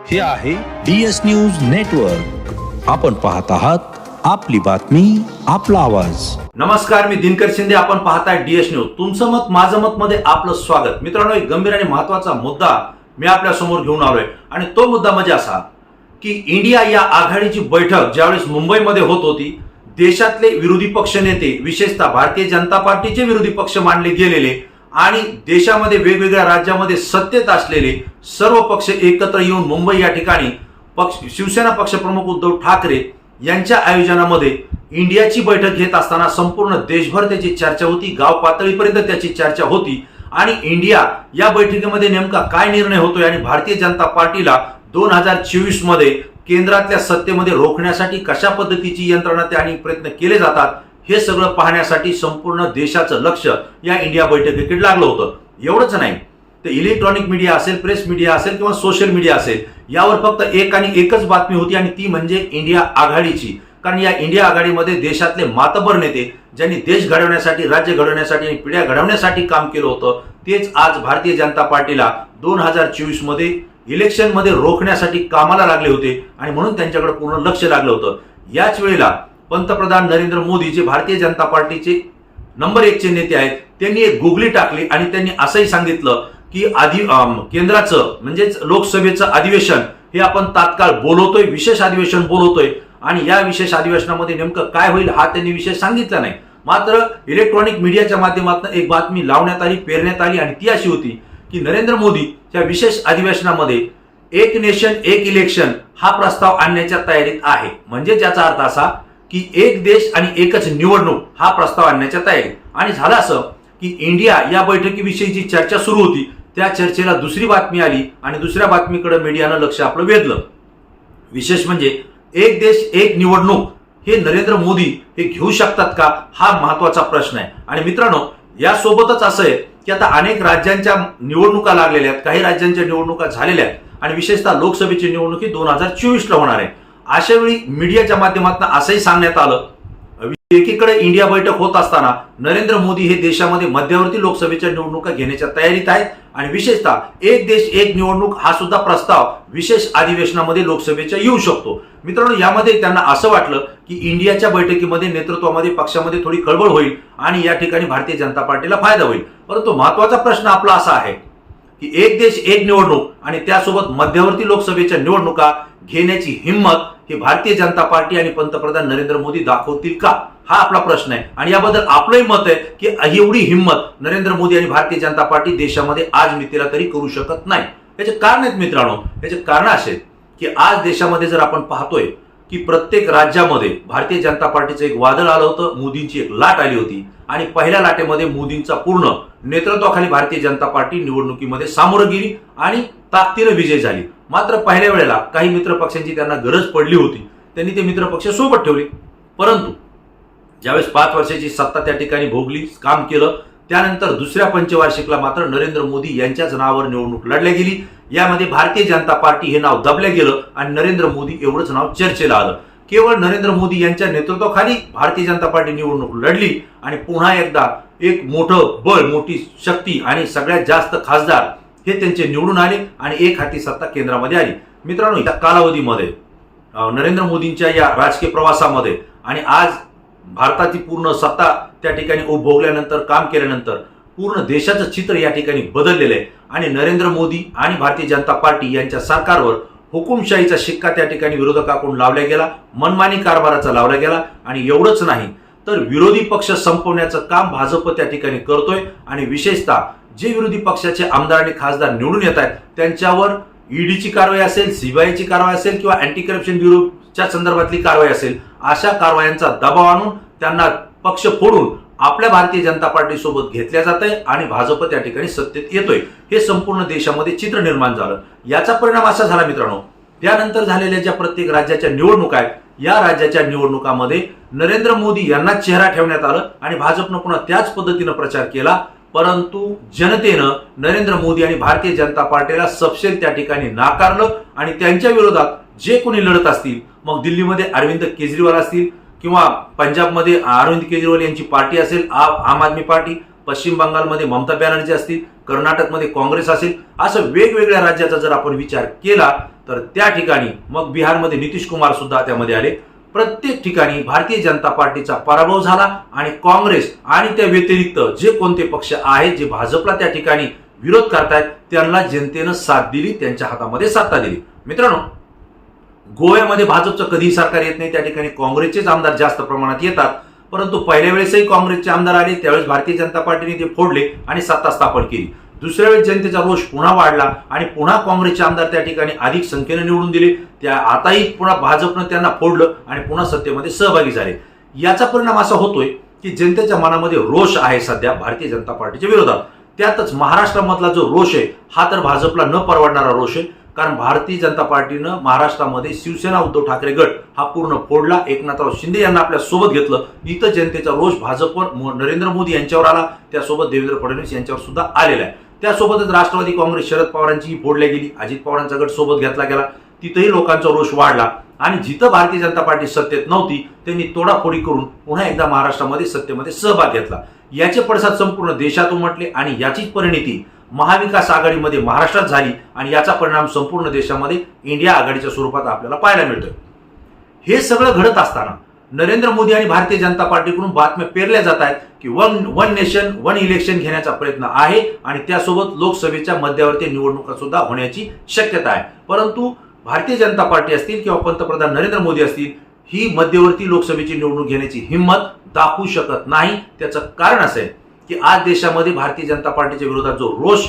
हे आहे DS news network. आपण पाहत आहात आपली बातमी आपला आवाज. नमस्कार, मी दिनकर शिंदे. आपण पाहताय DS न्यूज. तुमचं मत माझं मत मध्ये आपलं स्वागत. मित्रांनो, एक गंभीर आणि महत्त्वाचा मुद्दा मी आपल्या समोर घेऊन आलोय आणि तो मुद्दा म्हणजे असा की इंडिया या आघाडीची बैठक ज्यावेळेस मुंबईमध्ये होत होती, देशातले विरोधी पक्ष नेते, विशेषतः भारतीय जनता पार्टीचे विरोधी पक्ष मानले गेलेले आणि देशामध्ये वेगवेगळ्या राज्यामध्ये सत्तेत असलेले सर्व पक्ष एकत्र येऊन मुंबई या ठिकाणी शिवसेना पक्षप्रमुख उद्धव ठाकरे यांच्या आयोजनामध्ये इंडियाची बैठक घेत असताना संपूर्ण देशभर त्याची चर्चा होती, गाव पातळीपर्यंत त्याची चर्चा होती. आणि इंडिया या बैठकीमध्ये नेमका काय निर्णय होतोय आणि भारतीय जनता पार्टीला 2024 मध्ये केंद्रातल्या सत्तेमध्ये रोखण्यासाठी कशा पद्धतीची यंत्रणा आणि प्रयत्न केले जातात, हे सगळं पाहण्यासाठी संपूर्ण देशाचं लक्ष या इंडिया बैठकीकडे लागलं होतं. एवढंच नाही तर इलेक्ट्रॉनिक मीडिया असेल, प्रेस मीडिया असेल किंवा सोशल मीडिया असेल, यावर फक्त एक आणि एकच बातमी होती आणि ती म्हणजे इंडिया आघाडीची. कारण या इंडिया आघाडीमध्ये देशातले मातबर नेते ज्यांनी देश घडवण्यासाठी, राज्य घडवण्यासाठी आणि पिढ्या घडवण्यासाठी काम केलं होतं, तेच आज भारतीय जनता पार्टीला 2024 मध्ये इलेक्शन मध्ये रोखण्यासाठी कामाला लागले होते आणि म्हणून त्यांच्याकडे पूर्ण लक्ष लागलं होतं. याच वेळेला पंतप्रधान नरेंद्र मोदी, जे भारतीय जनता पार्टीचे नंबर 1 चे नेते आहेत, त्यांनी एक गुगली टाकली आणि त्यांनी असंही सांगितलं की केंद्राचं म्हणजेच लोकसभेचं अधिवेशन हे आपण तात्काळ बोलवतोय, विशेष अधिवेशन बोलवतोय आणि या विशेष अधिवेशनामध्ये नेमकं काय होईल हा त्यांनी विषय सांगितला नाही. मात्र इलेक्ट्रॉनिक मीडियाच्या माध्यमातून एक बातमी लावण्यात आली, पेरण्यात आली आणि ती अशी होती की नरेंद्र मोदी या विशेष अधिवेशनामध्ये एक नेशन एक इलेक्शन हा प्रस्ताव आणण्याच्या तयारीत आहे. म्हणजे ज्याचा अर्थ असा की एक देश आणि एकच निवडणूक हा प्रस्ताव आणण्याच्या तयारीत. आणि झालं असं की इंडिया या बैठकीविषयी जी चर्चा सुरू होती त्या चर्चेला दुसरी बातमी आली आणि दुसऱ्या बातमीकडे मीडियानं लक्ष आपलं वेधलं. विशेष म्हणजे एक देश एक निवडणूक हे नरेंद्र मोदी हे घेऊ शकतात का, हा महत्वाचा प्रश्न आहे. आणि मित्रांनो, यासोबतच असं आहे की आता अनेक राज्यांच्या निवडणुका लागलेल्या आहेत, काही राज्यांच्या निवडणुका झालेल्या आहेत आणि विशेषतः लोकसभेची निवडणूक 2024 ला होणार आहे. अशा वेळी मीडियाच्या माध्यमातून असंही सांगण्यात आलं, एकीकडे इंडिया बैठक होत असताना नरेंद्र मोदी हे देशामध्ये मध्यवर्ती लोकसभेच्या निवडणुका घेण्याच्या तयारीत आहेत आणि विशेषतः एक देश एक निवडणूक हा सुद्धा प्रस्ताव विशेष अधिवेशनामध्ये लोकसभेच्या येऊ शकतो. मित्रांनो, यामध्ये त्यांना असं वाटलं की इंडियाच्या बैठकीमध्ये नेतृत्वामध्ये पक्षामध्ये थोडी खळबळ होईल आणि या ठिकाणी भारतीय जनता पार्टीला फायदा होईल. परंतु महत्वाचा प्रश्न आपला असा आहे की एक देश एक निवडणूक आणि त्यासोबत मध्यवर्ती लोकसभेच्या निवडणुका घेण्याची हिंमत ही भारतीय जनता पार्टी आणि पंतप्रधान नरेंद्र मोदी दाखवतील का, हा आपला प्रश्न आहे. आणि याबद्दल आपलंही मत आहे की एवढी हिंमत नरेंद्र मोदी आणि भारतीय जनता पार्टी देशामध्ये आज मितीला तरी करू शकत नाही. याचे कारण आहेत मित्रांनो. याचे कारण असे की आज देशामध्ये जर आपण पाहतोय की प्रत्येक राज्यामध्ये भारतीय जनता पार्टीचं एक वादळ आलं होतं, मोदींची एक लाट आली होती आणि पहिल्या लाटेमध्ये मोदींचा पूर्ण नेतृत्वाखाली भारतीय जनता पार्टी निवडणुकीमध्ये सामोरं गेली आणि ताकदीने विजय झाली. मात्र पहिल्या वेळेला काही मित्र पक्षांची त्यांना गरज पडली होती, त्यांनी ते मित्र पक्ष सोबत ठेवले. परंतु ज्यावेळेस 5 वर्षाची सत्ता त्या ठिकाणी भोगली, काम केलं, त्यानंतर दुसऱ्या पंचवार्षिकला मात्र नरेंद्र मोदी यांच्याच नावावर निवडणूक लढल्या गेली. यामध्ये भारतीय जनता पार्टी हे नाव दबलं गेलं आणि नरेंद्र मोदी एवढंच नाव चर्चेला आलं. केवळ नरेंद्र मोदी यांच्या नेतृत्वाखाली भारतीय जनता पार्टी निवडणूक लढली आणि पुन्हा एकदा एक मोठं बळ, मोठी शक्ती आणि सगळ्यात जास्त खासदार हे त्यांचे निवडून आले आणि एक हाती सत्ता केंद्रामध्ये आली. मित्रांनो, या कालावधीमध्ये नरेंद्र मोदींच्या या राजकीय प्रवासामध्ये आणि आज भारताची पूर्ण सत्ता त्या ठिकाणी उपभोगल्यानंतर, काम केल्यानंतर पूर्ण देशाचं चित्र या ठिकाणी बदललेलं आहे आणि नरेंद्र मोदी आणि भारतीय जनता पार्टी यांच्या सरकारवर हुकुमशाहीचा शिक्का त्या ठिकाणी विरोधकाकडून लावला गेला, मनमानी कारभाराचा लावला गेला. आणि एवढंच नाही तर विरोधी पक्ष संपवण्याचं काम भाजप त्या ठिकाणी करतोय आणि विशेषतः जे विरोधी पक्षाचे आमदार आणि खासदार निवडून येत आहेत त्यांच्यावर ईडीची कारवाई असेल, सीबीआयची कारवाई असेल किंवा अँटी करप्शन ब्युरोच्या संदर्भातली कारवाई असेल, अशा कारवायांचा दबाव आणून त्यांना पक्ष फोडून आपल्या भारतीय जनता पार्टी सोबत घेतल्या जात आहे आणि भाजप त्या ठिकाणी सत्तेत येतोय. हे संपूर्ण देशामध्ये चित्र निर्माण झालं. याचा परिणाम असा झाला मित्रांनो, त्यानंतर झालेल्या ज्या प्रत्येक राज्याच्या निवडणुका आहेत, या राज्याच्या निवडणुकामध्ये नरेंद्र मोदी यांना चेहरा ठेवण्यात आलं आणि भाजपनं पुन्हा त्याच पद्धतीनं प्रचार केला. परंतु जनतेनं नरेंद्र मोदी आणि भारतीय जनता पार्टीला सपशेल त्या ठिकाणी नाकारलं आणि त्यांच्या विरोधात जे कोणी लढत असतील, मग दिल्लीमध्ये अरविंद केजरीवाल असतील किंवा पंजाबमध्ये अरविंद केजरीवाल यांची पार्टी असेल, आम आदमी पार्टी, पश्चिम बंगालमध्ये ममता बॅनर्जी असतील, कर्नाटकमध्ये काँग्रेस असेल, असं वेगवेगळ्या राज्याचा जर आपण विचार केला तर त्या ठिकाणी मग बिहारमध्ये नितीश कुमार सुद्धा त्यामध्ये आले. प्रत्येक ठिकाणी भारतीय जनता पार्टीचा पराभव झाला आणि काँग्रेस आणि त्या व्यतिरिक्त जे कोणते पक्ष आहेत जे भाजपला त्या ठिकाणी विरोध करतायत त्यांना जनतेनं साथ दिली, त्यांच्या हातामध्ये सत्ता दिली. मित्रांनो, गोव्यामध्ये भाजपचं कधीही सरकार येत नाही, त्या ठिकाणी काँग्रेसचेच आमदार जास्त प्रमाणात येतात. परंतु पहिल्या वेळेसही काँग्रेसचे आमदार आले, त्यावेळेस भारतीय जनता पार्टीने ते फोडले आणि सत्ता स्थापन केली. दुसऱ्या वेळेस जनतेचा रोष पुन्हा वाढला आणि पुन्हा काँग्रेसचे आमदार त्या ठिकाणी अधिक संख्येने निवडून दिले. त्या आताही पुन्हा भाजपनं त्यांना फोडलं आणि पुन्हा सत्तेमध्ये सहभागी झाले. याचा परिणाम असा होतोय की जनतेच्या मनामध्ये रोष आहे सध्या भारतीय जनता पार्टीच्या विरोधात. त्यातच महाराष्ट्रामधला जो रोष आहे हा तर भाजपला न परवडणारा रोष आहे. कारण भारतीय जनता पार्टीनं महाराष्ट्रामध्ये शिवसेना उद्धव ठाकरे गट हा पूर्ण फोडला, एकनाथराव शिंदे यांना आपल्या सोबत घेतलं. इथं जनतेचा रोष भाजपवर नरेंद्र मोदी यांच्यावर आला, त्यासोबत देवेंद्र फडणवीस यांच्यावर सुद्धा आलेला आहे. त्यासोबतच राष्ट्रवादी काँग्रेस शरद पवारांचीही फोडल्या गेली, अजित पवारांचा गट सोबत घेतला गेला. तिथंही लोकांचा रोष वाढला आणि जिथं भारतीय जनता पार्टी सत्तेत नव्हती त्यांनी तोडाफोडी करून पुन्हा एकदा महाराष्ट्रामध्ये सत्तेमध्ये सहभाग घेतला. याचे पडसाद संपूर्ण देशात उमटले आणि याचीच परिणिती महाविकास आघाडीमध्ये महाराष्ट्रात झाली आणि याचा परिणाम संपूर्ण देशामध्ये इंडिया आघाडीच्या स्वरूपात आपल्याला पाहायला मिळतोय. हे सगळं घडत असताना नरेंद्र मोदी आणि भारतीय जनता पार्टीकडून बातम्या पेरल्या जात आहेत की वन नेशन वन इलेक्शन घेण्याचा प्रयत्न आहे आणि त्यासोबत लोकसभेच्या मध्यावधी निवडणुका सुद्धा होण्याची शक्यता आहे. परंतु भारतीय जनता पार्टी असतील किंवा पंतप्रधान नरेंद्र मोदी असतील ही मध्यवर्ती लोकसभेची निवडणूक घेण्याची हिंमत दाखवू शकत नाही. त्याचं कारण असं आहे की आज देशामध्ये भारतीय जनता पार्टीच्या विरोधात जो रोष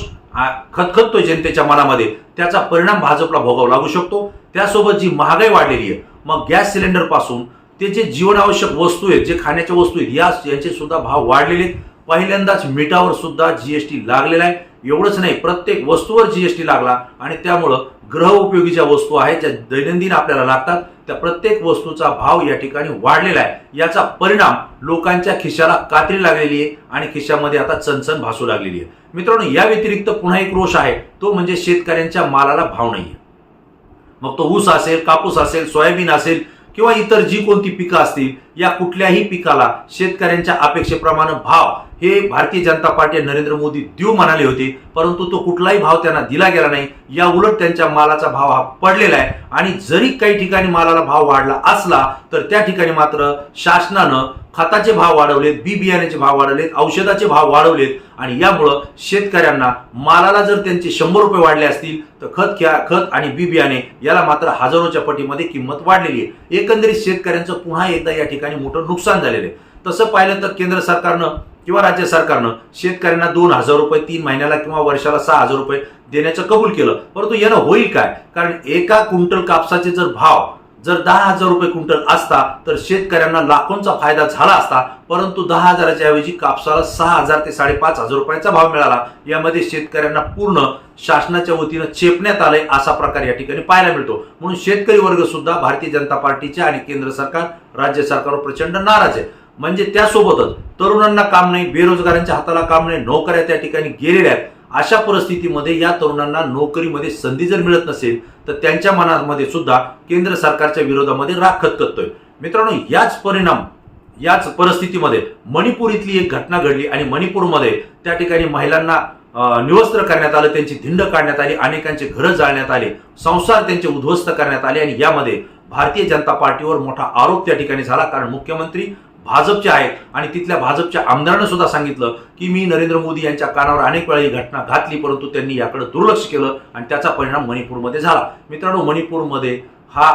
खतखततोय जनतेच्या मनामध्ये त्याचा परिणाम भाजपला भोगावा लागू शकतो. त्यासोबत जी महागाई वाढलेली आहे, मग गॅस सिलेंडर पासून ते जे जीवनावश्यक वस्तू आहेत, जे खाण्याच्या वस्तू आहेत, यांचे सुद्धा भाव वाढलेले आहेत. पहिल्यांदाच मिठावर सुद्धा जीएसटी लागलेला आहे. एवढंच नाही, प्रत्येक वस्तूवर जीएसटी लागला आणि त्यामुळं गृह उपयोगी ज्या वस्तू आहेत ज्या दैनंदिन आपल्याला लागतात त्या प्रत्येक वस्तूचा भाव या ठिकाणी वाढलेला आहे. याचा परिणाम लोकांच्या खिशाला कात्री लागलेली आहे आणि खिशामध्ये आता चणचण भासू लागलेली आहे. मित्रांनो, या व्यतिरिक्त पुन्हा एक रोष आहे, तो म्हणजे शेतकऱ्यांच्या मालाला भाव नाहीये. मग तो ऊस असेल, कापूस असेल, सोयाबीन असेल किंवा इतर जी कोणती पिकं असतील, या कुठल्याही पिकाला शेतकऱ्यांच्या अपेक्षेप्रमाणे भाव हे भारतीय जनता पार्टी नरेंद्र मोदी देऊ म्हणाले होते, परंतु तो कुठलाही भाव त्यांना दिला गेला नाही. या उलट त्यांच्या मालाचा भाव हा पडलेला आहे आणि जरी काही ठिकाणी मालाला भाव वाढला असला तर त्या ठिकाणी मात्र शासनानं खताचे भाव वाढवलेत, बी बियाण्याचे भाव वाढवलेत, औषधाचे भाव वाढवलेत आणि यामुळं शेतकऱ्यांना मालाला जर त्यांचे 100 रुपये वाढले असतील तर खत आणि बी बियाणे याला मात्र हजारोच्या पटीमध्ये किंमत वाढलेली आहे. एकंदरीत शेतकऱ्यांचं पुन्हा एकदा या ठिकाणी मोठं नुकसान झालेलं आहे. तसं पाहिलं तर केंद्र सरकारनं किंवा राज्य सरकारनं शेतकऱ्यांना 2,000 रुपये 3 महिन्याला किंवा वर्षाला 6,000 रुपये देण्याचं कबूल केलं. परंतु यानं होईल काय? कारण एका क्विंटल कापसाचे जर भाव जर 10,000 रुपये क्विंटल असता तर शेतकऱ्यांना लाखोंचा फायदा झाला असता. परंतु 10,000च्या ऐवजी कापसाला 6,000 ते 5,500 रुपयाचा भाव मिळाला. यामध्ये शेतकऱ्यांना पूर्ण शासनाच्या वतीनं चेपण्यात आलंय असा प्रकार या ठिकाणी पाहायला मिळतो. म्हणून शेतकरी वर्ग सुद्धा भारतीय जनता पार्टीचे आणि केंद्र सरकार राज्य सरकारवर प्रचंड नाराज आहे. म्हणजे त्यासोबतच तरुणांना काम नाही, बेरोजगारांच्या हाताला काम नाही, नोकऱ्या त्या ठिकाणी गेलेल्या आहेत. अशा परिस्थितीमध्ये या तरुणांना नोकरीमध्ये संधी जर मिळत नसेल तर त्यांच्या मनामध्ये सुद्धा केंद्र सरकारच्या विरोधामध्ये राग खतखततोय. मित्रांनो, याच परिस्थितीमध्ये मणिपूर इथली एक घटना घडली आणि मणिपूरमध्ये त्या ठिकाणी महिलांना निवस्त्र करण्यात आलं, त्यांची धिंड काढण्यात आली, अनेकांचे घरं जाळण्यात आले, संसार त्यांचे उद्ध्वस्त करण्यात आले आणि यामध्ये भारतीय जनता पार्टीवर मोठा आरोप त्या ठिकाणी झाला. कारण मुख्यमंत्री भाजपचे आहेत आणि तिथल्या भाजपच्या आमदारांना सुद्धा सांगितलं की मी नरेंद्र मोदी यांच्या कानावर अनेक वेळा ही घटना घातली, परंतु त्यांनी याकडे दुर्लक्ष केलं आणि त्याचा परिणाम मणिपूरमध्ये झाला. मित्रांनो, मणिपूरमध्ये हा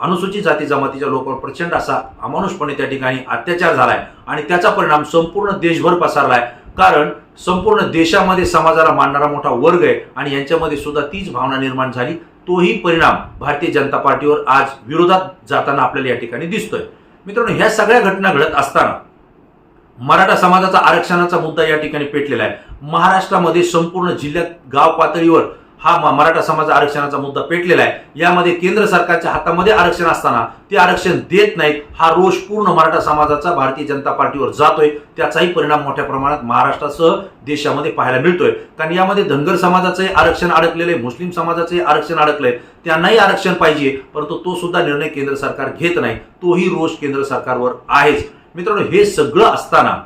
अनुसूचित जाती जमातीच्या लोकांवर प्रचंड असा अमानुषपणे त्या ठिकाणी अत्याचार झालाय आणि त्याचा परिणाम संपूर्ण देशभर पसरलाय. कारण संपूर्ण देशामध्ये समाजाला मानणारा मोठा वर्ग आहे आणि यांच्यामध्ये सुद्धा तीच भावना निर्माण झाली. तोही परिणाम भारतीय जनता पार्टीवर आज विरोधात जाताना आपल्याला या ठिकाणी दिसतोय. मित्रांनो, ह्या सगळ्या घटना घडत असताना मराठा समाजाचा आरक्षणाचा मुद्दा या ठिकाणी पेटलेला आहे. महाराष्ट्रामध्ये संपूर्ण जिल्ह्यात गाव पातळीवर हा मराठा समाज आरक्षणाचा मुद्दा पेटलेला आहे. यामध्ये केंद्र सरकारच्या हातामध्ये आरक्षण असताना ते आरक्षण देत नाहीत. हा रोष पूर्ण मराठा समाजाचा भारतीय जनता पार्टीवर जातोय. त्याचाही परिणाम मोठ्या प्रमाणात महाराष्ट्रासह देशामध्ये पाहायला मिळतोय. कारण यामध्ये धनगर समाजाचंही आरक्षण अडकलेलं आहे, मुस्लिम समाजाचंही आरक्षण अडकलंय. त्यांनाही आरक्षण पाहिजे, परंतु तो सुद्धा निर्णय केंद्र सरकार घेत नाही. तोही रोष केंद्र सरकारवर आहेच. मित्रांनो, हे सगळं असताना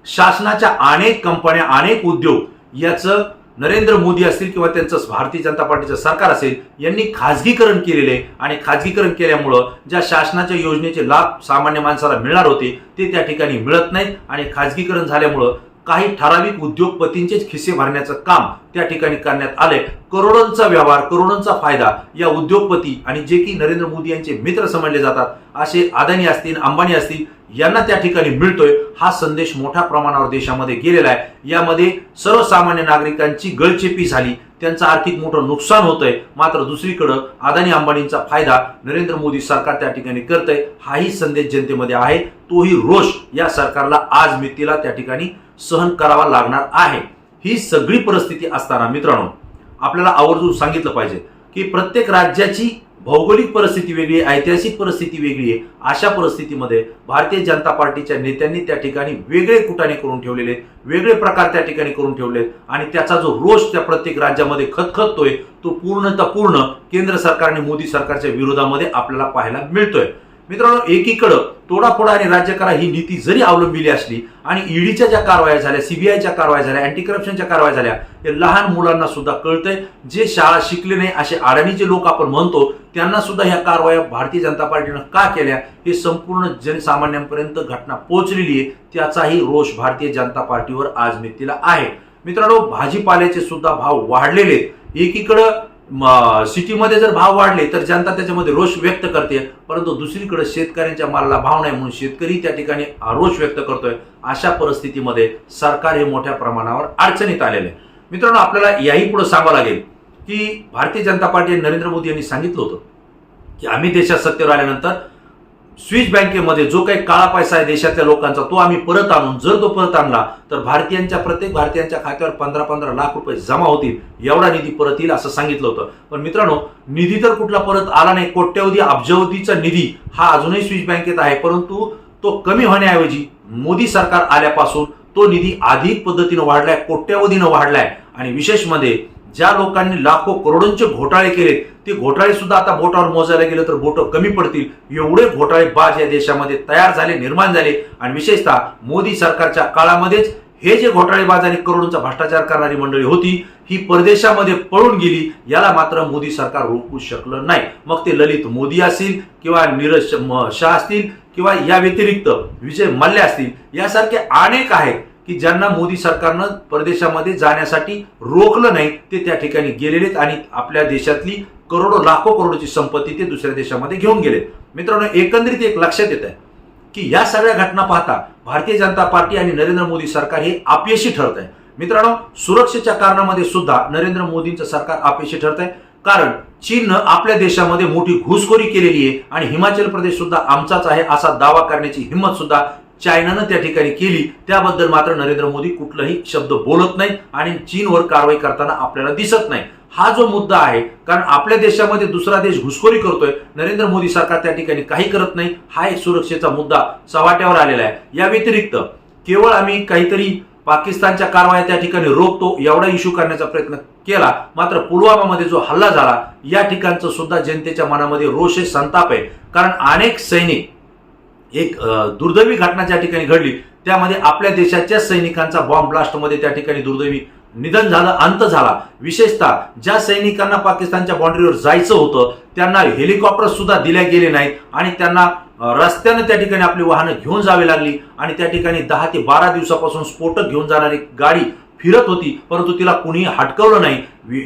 शासनाच्या अनेक कंपन्या, अनेक उद्योग याचं नरेंद्र मोदी असतील किंवा त्यांचं भारतीय जनता पार्टीचं सरकार असेल यांनी खाजगीकरण केलेले आणि खाजगीकरण केल्यामुळं ज्या शासनाच्या योजनेचे लाभ सामान्य माणसाला मिळणार होते ते त्या ठिकाणी मिळत नाहीत आणि खाजगीकरण झाल्यामुळं काही ठराविक उद्योगपतींचेच खिसे भरण्याचं काम त्या ठिकाणी करण्यात आले. करोडोंचा व्यवहार, करोडोंचा फायदा या उद्योगपती आणि जे की नरेंद्र मोदी यांचे मित्र समजले जातात असे अदानी असतील, अंबानी असतील यांना त्या ठिकाणी मिळतोय. हा संदेश मोठ्या प्रमाणावर देशामध्ये गेलेला आहे. यामध्ये सर्वसामान्य नागरिकांची गळचेपी झाली, त्यांचं आर्थिक मोठं नुकसान होतंय. मात्र दुसरीकडे अदानी अंबानींचा फायदा नरेंद्र मोदी सरकार त्या ठिकाणी करतंय. हाही संदेश जनतेमध्ये आहे. तोही रोष या सरकारला आज मितीला त्या ठिकाणी सहन करावा लागणार आहे. ही सगळी परिस्थिती असताना मित्रांनो आपल्याला आवर्जून सांगितलं पाहिजे की प्रत्येक राज्याची भौगोलिक परिस्थिती वेगळी आहे, ऐतिहासिक परिस्थिती वेगळी आहे. अशा परिस्थितीमध्ये भारतीय जनता पार्टीच्या नेत्यांनी त्या ठिकाणी वेगळे कुटाणे करून ठेवलेले, वेगळे प्रकार त्या ठिकाणी करून ठेवले आणि त्याचा जो रोष त्या प्रत्येक राज्यामध्ये खतखततोय तो पूर्ण केंद्र सरकार आणि मोदी सरकारच्या विरोधामध्ये आपल्याला पाहायला मिळतोय. मित्रांनो, एकीकडं तोडाफोडा आणि राज्य करा ही नीती जरी अवलंबिली असली आणि ईडीच्या ज्या कारवाया झाल्या, सीबीआयच्या कारवाया झाल्या, अँटी करप्शनच्या कारवाया झाल्या, हे लहान मुलांना सुद्धा कळतंय. जे शाळा शिकले नाही असे अडाणीचे लोक आपण म्हणतो त्यांना सुद्धा ह्या कारवाया भारतीय जनता पार्टीनं का केल्या हे संपूर्ण जनसामान्यांपर्यंत घटना पोहोचलेली आहे. त्याचाही रोष भारतीय जनता पार्टीवर आज मितीला आहे. मित्रांनो, भाजीपाल्याचे सुद्धा भाव वाढलेले आहेत. एकीकडं सिटीमध्ये जर भाव वाढले तर जनता त्याच्यामध्ये रोष व्यक्त करते, परंतु दुसरीकडे शेतकऱ्यांच्या मालाला भाव नाही म्हणून शेतकरी त्या ठिकाणी रोष व्यक्त करतोय. अशा परिस्थितीमध्ये सरकार हे मोठ्या प्रमाणावर अडचणीत आलेले आहे. मित्रांनो, आपल्याला याही पुढे सांगावं लागेल की भारतीय जनता पार्टी आणि नरेंद्र मोदी यांनी सांगितलं होतं की आम्ही देशात सत्तेवर आल्यानंतर स्विस बँकेमध्ये जो काही काळा पैसा आहे देशातल्या लोकांचा तो आम्ही परत आणून, जर तो परत आणला तर प्रत्येक भारतीयांच्या खात्यावर 15-15 लाख रुपये जमा होतील, एवढा निधी परत येईल असं सांगितलं होतं. पण मित्रांनो, निधी तर कुठला परत आला नाही. कोट्यवधी अब्जावधीचा निधी हा अजूनही स्विस बँकेत आहे, परंतु तो कमी होण्याऐवजी मोदी सरकार आल्यापासून तो निधी अधिक पद्धतीनं वाढलाय, कोट्यवधीनं वाढलाय. आणि विशेष मध्ये ज्या लोकांनी लाखो करोडोंचे घोटाळे केले ते घोटाळे सुद्धा आता बोटावर मोजायला गेलं तर बोट कमी पडतील, एवढे घोटाळे बाज या देशामध्ये तयार झाले, निर्माण झाले. आणि विशेषतः मोदी सरकारच्या काळामध्येच हे जे घोटाळेबाज आणि करोडोंचा भ्रष्टाचार करणारी मंडळी होती ही परदेशामध्ये पळून गेली. याला मात्र मोदी सरकार रोखू शकलं नाही. मग ते ललित मोदी असतील किंवा नीरज शाह असतील किंवा या व्यतिरिक्त विजय मल्ल्या असतील, यासारखे अनेक आहेत की ज्यांना मोदी सरकारनं परदेशामध्ये जाण्यासाठी रोखलं नाही. ते त्या ठिकाणी गेलेलेत आणि आपल्या देशातली लाखो करोडोची संपत्ती ते दुसऱ्या देशामध्ये घेऊन गेले. मित्रांनो, एकंदरीत एक लक्षात येत आहे की या सगळ्या घटना पाहता भारतीय जनता पार्टी आणि नरेंद्र मोदी सरकार हे अपयशी ठरत आहे. मित्रांनो, सुरक्षेच्या कारणामध्ये सुद्धा नरेंद्र मोदींचं सरकार अपयशी ठरत आहे. कारण चीननं आपल्या देशामध्ये मोठी घुसखोरी केलेली आहे आणि हिमाचल प्रदेश सुद्धा आमचाच आहे असा दावा करण्याची हिंमत सुद्धा चायनानं त्या ठिकाणी केली. त्याबद्दल मात्र नरेंद्र मोदी कुठलाही शब्द बोलत नाहीत आणि चीनवर कारवाई करताना आपल्याला दिसत नाही. हा जो मुद्दा आहे, कारण आपल्या देशामध्ये दुसरा देश घुसखोरी करतोय, नरेंद्र मोदी सरकार त्या ठिकाणी काही करत नाही, हा एक सुरक्षेचा मुद्दा चव्हाट्यावर आलेला आहे. या व्यतिरिक्त केवळ आम्ही काहीतरी पाकिस्तानच्या कारवाया त्या ठिकाणी रोखतो एवढा इश्यू करण्याचा प्रयत्न केला, मात्र पुलवामामध्ये जो हल्ला झाला या ठिकाणचं सुद्धा जनतेच्या मनामध्ये रोष, संताप आहे. कारण अनेक सैनिक, एक दुर्दैवी घटना ज्या ठिकाणी घडली त्यामध्ये आपल्या देशाच्या सैनिकांचा बॉम्ब ब्लास्टमध्ये त्या ठिकाणी दुर्दैवी निधन झालं, अंत झाला. विशेषतः ज्या सैनिकांना पाकिस्तानच्या बाउंड्रीवर जायचं होतं त्यांना हेलिकॉप्टर सुद्धा दिल्या गेले नाहीत आणि त्यांना रस्त्यानं त्या ठिकाणी आपली वाहनं घेऊन जावी लागली आणि त्या ठिकाणी 10 ते 12 दिवसापासून स्फोटक घेऊन जाणारी गाडी फिरत होती, परंतु तिला कुणीही हटकवलं नाही.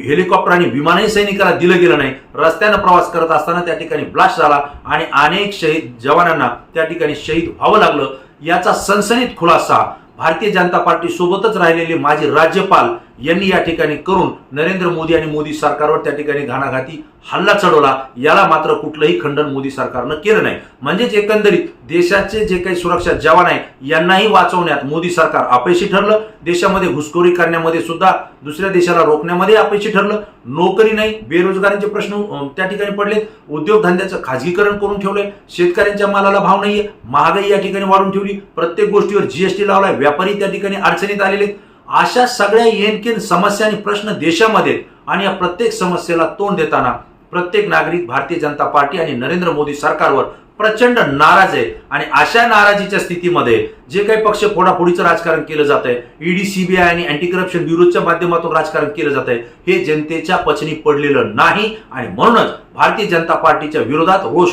हेलिकॉप्टर आणि विमानही सैनिकाला दिलं गेलं नाही. रस्त्यानं प्रवास करत असताना त्या ठिकाणी ब्लास्ट झाला आणि अनेक शहीद जवानांना त्या ठिकाणी शहीद व्हावं लागलं. याचा सनसनीत खुलासा भारतीय जनता पार्टी सोबतच राहिलेले माजी राज्यपाल यांनी या ठिकाणी करून नरेंद्र मोदी आणि मोदी सरकारवर त्या ठिकाणी घाणाघाती हल्ला चढवला. याला मात्र कुठलंही खंडन मोदी सरकारनं केलं नाही. म्हणजेच एकंदरीत देशाचे जे काही सुरक्षा जवान आहे यांनाही वाचवण्यात मोदी सरकार अपयशी ठरलं. देशामध्ये घुसखोरी करण्यामध्ये सुद्धा दुसऱ्या देशाला रोखण्यामध्ये अपयशी ठरलं. नोकरी नाही, बेरोजगारीचे प्रश्न त्या ठिकाणी पडलेत, उद्योगधंद्याचं खाजगीकरण करून ठेवलंय, शेतकऱ्यांच्या मालाला भाव नाहीये, महागाई या ठिकाणी वाढून ठेवली, प्रत्येक गोष्टीवर जीएसटी लावलाय, व्यापारी त्या ठिकाणी अडचणीत आलेले. अशा सगळ्या येनकेन समस्या आणि प्रश्न देशामध्ये आणि या प्रत्येक समस्येला तोंड देताना प्रत्येक नागरिक भारतीय जनता पार्टी आणि नरेंद्र मोदी सरकारवर प्रचंड नाराज आहे आणि अशा नाराजीच्या स्थितीमध्ये जे काही पक्ष फोडाफोडीचं राजकारण केलं जात आहे, ईडी, सीबीआय आणि अँटी करप्शन ब्युरोच्या माध्यमातून राजकारण केलं जात आहे, हे जनतेच्या पचनी पडलेलं नाही आणि म्हणूनच भारतीय जनता पार्टीच्या विरोधात रोष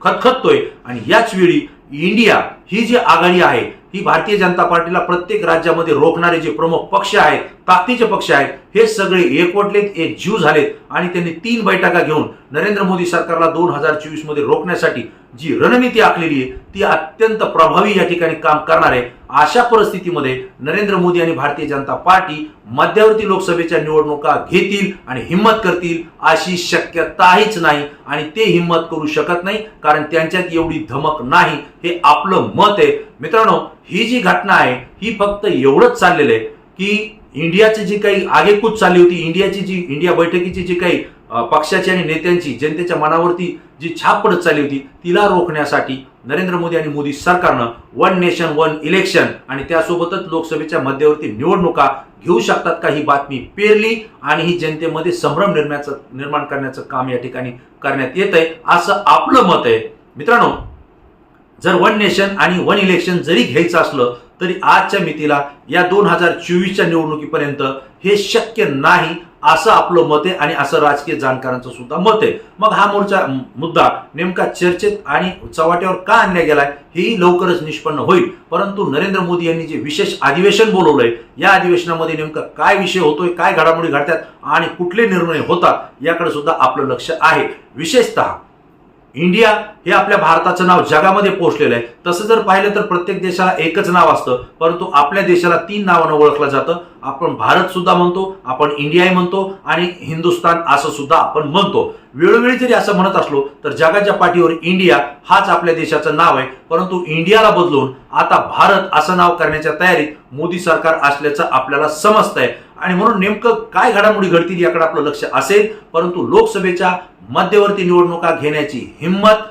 खतखततोय. आणि याच वेळी इंडिया ही जी आघाडी आहे ही भारतीय जनता पार्टीला प्रत्येक राज्यामध्ये रोखणारे जे प्रमुख पक्ष आहेत, ताकदीचे पक्ष आहेत, हे सगळे एकवटलेत, एक जीव झालेत आणि त्यांनी 3 बैठका घेऊन नरेंद्र मोदी सरकारला 2024 मध्ये रोखण्यासाठी जी रणनीती आखलेली आहे ती अत्यंत प्रभावी या ठिकाणी काम करणार आहे. अशा परिस्थितीमध्ये नरेंद्र मोदी आणि भारतीय जनता पार्टी मध्यवर्ती लोकसभेच्या निवडणुका घेतील आणि हिम्मत करतील अशी शक्यताहीच नाही आणि ते हिम्मत करू शकत नाही कारण त्यांच्यात एवढी धमक नाही, हे आपलं मत आहे. मित्रांनो, ही जी घटना आहे ही फक्त एवढंच चाललेलं आहे की इंडियाची जी काही आगेकूच चालली होती, इंडिया बैठकीची जी काही पक्षाची आणि नेत्यांची जनतेच्या मनावरती जी छाप पडत चालली होती तिला रोखण्यासाठी नरेंद्र मोदी आणि मोदी सरकारनं 1 नेशन 1 इलेक्शन आणि त्यासोबतच लोकसभेच्या मध्यवर्ती निवडणुका घेऊ शकतात का ही बातमी पेरली आणि ही जनतेमध्ये संभ्रम निर्माण करण्याचं काम या ठिकाणी करण्यात येत आहे असं आपलं मत आहे. मित्रांनो, जर 1 नेशन आणि 1 इलेक्शन जरी घ्यायचं असलं तरी आजच्या मितीला या 2024च्या निवडणुकीपर्यंत हे शक्य नाही असं आपलं मत आहे आणि असं राजकीय जाणकारांचं सुद्धा मत आहे. मग हा मुद्दा नेमका चर्चेत आणि चव्हाट्यावर का आणला गेलाय हेही लवकरच निष्पन्न होईल. परंतु नरेंद्र मोदी यांनी जे विशेष अधिवेशन बोलवलंय या अधिवेशनामध्ये नेमका काय विषय होतोय, काय घडामोडी घडतात आणि कुठले निर्णय होतात याकडे सुद्धा आपलं लक्ष आहे. विशेषतः इंडिया हे आपल्या भारताचं नाव जगामध्ये पोहोचलेलं आहे. तसं जर पाहिलं तर प्रत्येक देशाला एकच नाव असतं, परंतु आपल्या देशाला 3 नावानं ओळखलं जातं. आपण भारत सुद्धा म्हणतो, आपण इंडियाही म्हणतो आणि हिंदुस्थान असं सुद्धा आपण म्हणतो. वेळोवेळी जरी असं म्हणत असलो तर जगाच्या पाठीवर इंडिया हाच आपल्या देशाचं नाव आहे, परंतु इंडियाला बदलून आता भारत असं नाव करण्याच्या तयारीत मोदी सरकार असल्याचं आपल्याला समजतंय आणि म्हणून नेमकं काय घडामोडी घडतील याकडे आपलं लक्ष असेल. परंतु लोकसभेच्या मध्यवर्ती निवडणुका घेण्याची हिम्मत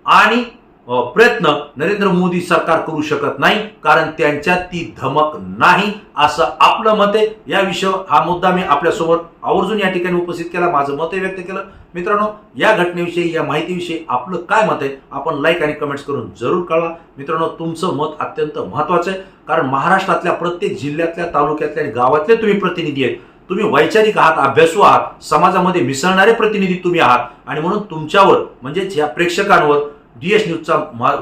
आणि प्रयत्न नरेंद्र मोदी सरकार करू शकत नाही कारण त्यांच्यात ती धमक नाही असं आपलं मत आहे. या विषय हा मुद्दा मी आपल्यासोबत आवर्जून या ठिकाणी उपस्थित केला, माझं मत व्यक्त केलं. मित्रांनो, या घटनेविषयी या माहितीविषयी आपलं काय मत आहे आपण लाईक आणि कमेंट्स करून जरूर कळवा. मित्रांनो, तुमचं मत अत्यंत महत्वाचं आहे कारण महाराष्ट्रातल्या प्रत्येक जिल्ह्यातल्या, तालुक्यातल्या आणि गावातले तुम्ही प्रतिनिधी आहेत. तुम्ही वैचारिक आहात, अभ्यासू आहात, समाजामध्ये मिसळणारे प्रतिनिधी तुम्ही आहात आणि म्हणून तुमच्यावर म्हणजेच या प्रेक्षकांवर DS न्यूजचा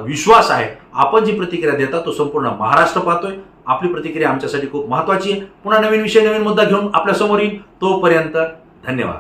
विश्वास आहे. आपण जी प्रतिक्रिया देता तो संपूर्ण महाराष्ट्र पाहतोय. आपली प्रतिक्रिया आमच्यासाठी खूप महत्वाची आहे. पुन्हा नवीन विषय, नवीन मुद्दा घेऊन आपल्या समोर येईल. तोपर्यंत धन्यवाद.